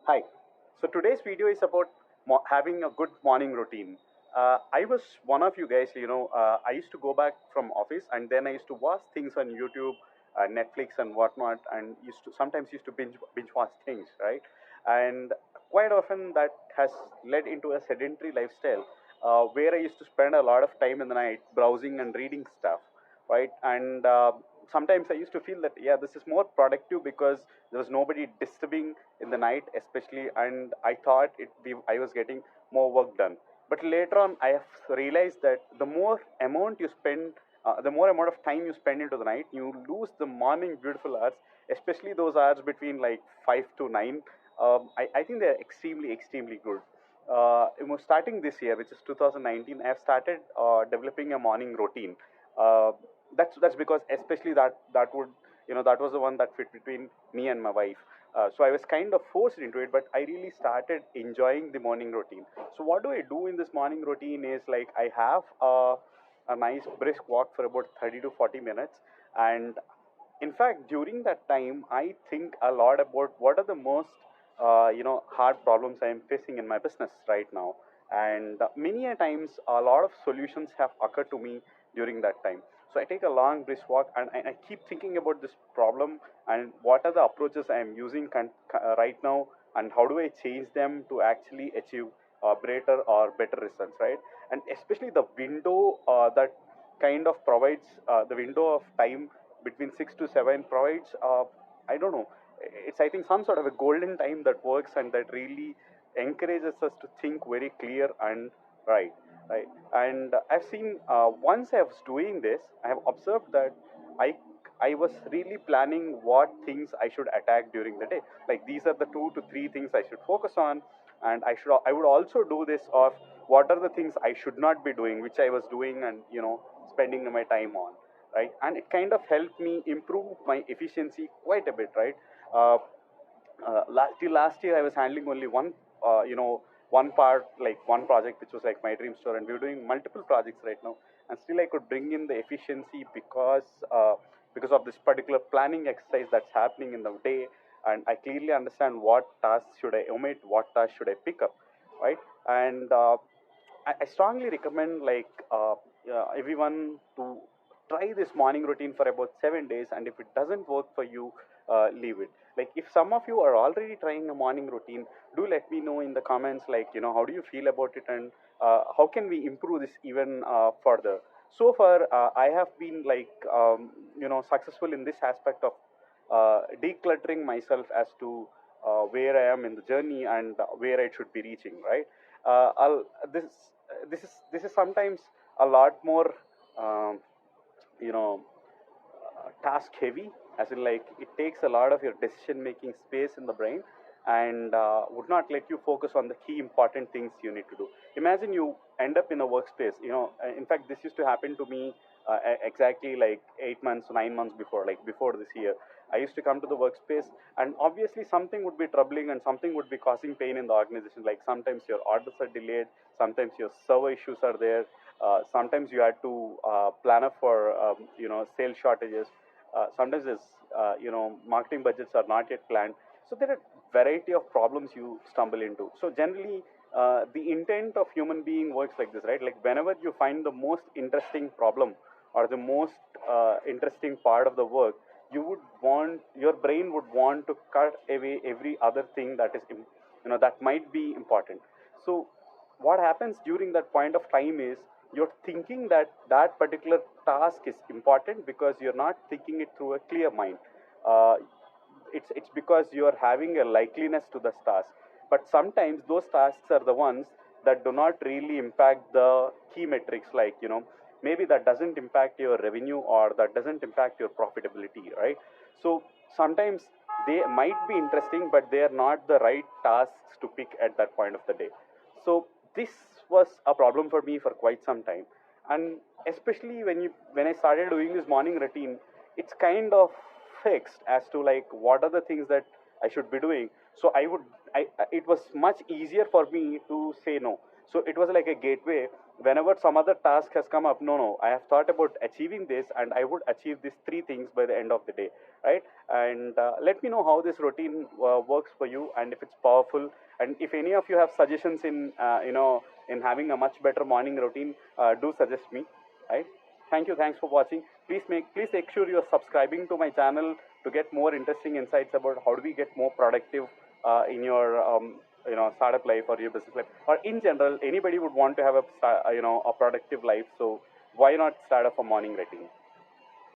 Hi. So today's video is about having a good morning routine. I was one of you guys. I used to go back from office and then I used to watch things on YouTube, Netflix, and whatnot, and used to binge watch things, right? And quite often that has led into a sedentary lifestyle, where I used to spend a lot of time in the night browsing and reading stuff, right? And sometimes I used to feel that this is more productive because there was nobody disturbing in the night, especially, and I thought I was getting more work done. But later on, I have realized that the more amount of time you spend into the night, you lose the morning beautiful hours, especially those hours between like 5 to 9. I think they're extremely good. Starting this year, which is 2019, I have started developing a morning routine. Uh, that's because especially that was the one that fit between me and my wife. So I was kind of forced into it, but I really started enjoying the morning routine. So what do I do in this morning routine is like I have a nice brisk walk for about 30 to 40 minutes, and in fact during that time I think a lot about what are the most hard problems I am facing in my business right now, and many a times a lot of solutions have occurred to me during that time. So I take a long brisk walk and I keep thinking about this problem and what are the approaches I am using right now, and how do I change them to actually achieve greater or better results, right? And especially the window that kind of provides the window of time between 6 to 7 provides I don't know, it's I think some sort of a golden time that works and that really encourages us to think very clear and right, right. And I've seen, once I was doing this, I have observed that i I was really planning what things I should attack during the day. Like these are the 2 to 3 things I should focus on, and I would also do this of what are the things I should not be doing, which I was doing and spending my time on, right? And it kind of helped me improve my efficiency quite a bit, right? Uh, till last year, I was handling only one part, like one project, which was like my dream store, and we were doing multiple projects right now, and still I could bring in the efficiency because of this particular planning exercise that's happening in the day, and I clearly understand what tasks should I omit, what tasks should I pick up, right? And I strongly recommend everyone to try this morning routine for about 7 days, and if it doesn't work for you, leave it. Like if some of you are already trying a morning routine, do let me know in the comments. Like how do you feel about it, and how can we improve this even further? So far, I have been successful in this aspect of decluttering myself as to where I am in the journey and where I should be reaching. Right? I'll, this is sometimes a lot more um, you know task heavy, as in like it takes a lot of your decision making space in the brain, and would not let you focus on the key important things you need to do. Imagine you end up in a workspace, in fact this used to happen to me exactly like 8 months 9 months before, like before this year. I used to come to the workspace, and obviously something would be troubling and something would be causing pain in the organization. Like sometimes your orders are delayed, sometimes your server issues are there, sometimes you had to plan up for sales shortages, sometimes there's marketing budgets are not yet planned. So there are variety of problems you stumble into. So generally, the intent of human being works like this, right? Like whenever you find the most interesting problem or the most interesting part of the work, your brain would want to cut away every other thing that might be important. So what happens during that point of time is you're thinking that that particular task is important because you're not thinking it through a clear mind. uh, it's because you're having a likeliness to this task, but sometimes those tasks are the ones that do not really impact the key metrics, like maybe that doesn't impact your revenue or that doesn't impact your profitability, right? So sometimes they might be interesting, but they are not the right tasks to pick at that point of the day. So this was a problem for me for quite some time, and especially when I started doing this morning routine, it's kind of fixed as to like what are the things that I should be doing. So it was much easier for me to say no. So it was like a gateway whenever some other task has come up, no, I have thought about achieving this, and I would achieve these three things by the end of the day, right? And let me know how this routine works for you, and if it's powerful, and if any of you have suggestions in in having a much better morning routine, do suggest me, right? Thank you. Thanks for watching. Please make sure you're subscribing to my channel to get more interesting insights about how do we get more productive in your startup life or your business life, or in general anybody would want to have a a productive life. So why not start off a morning routine?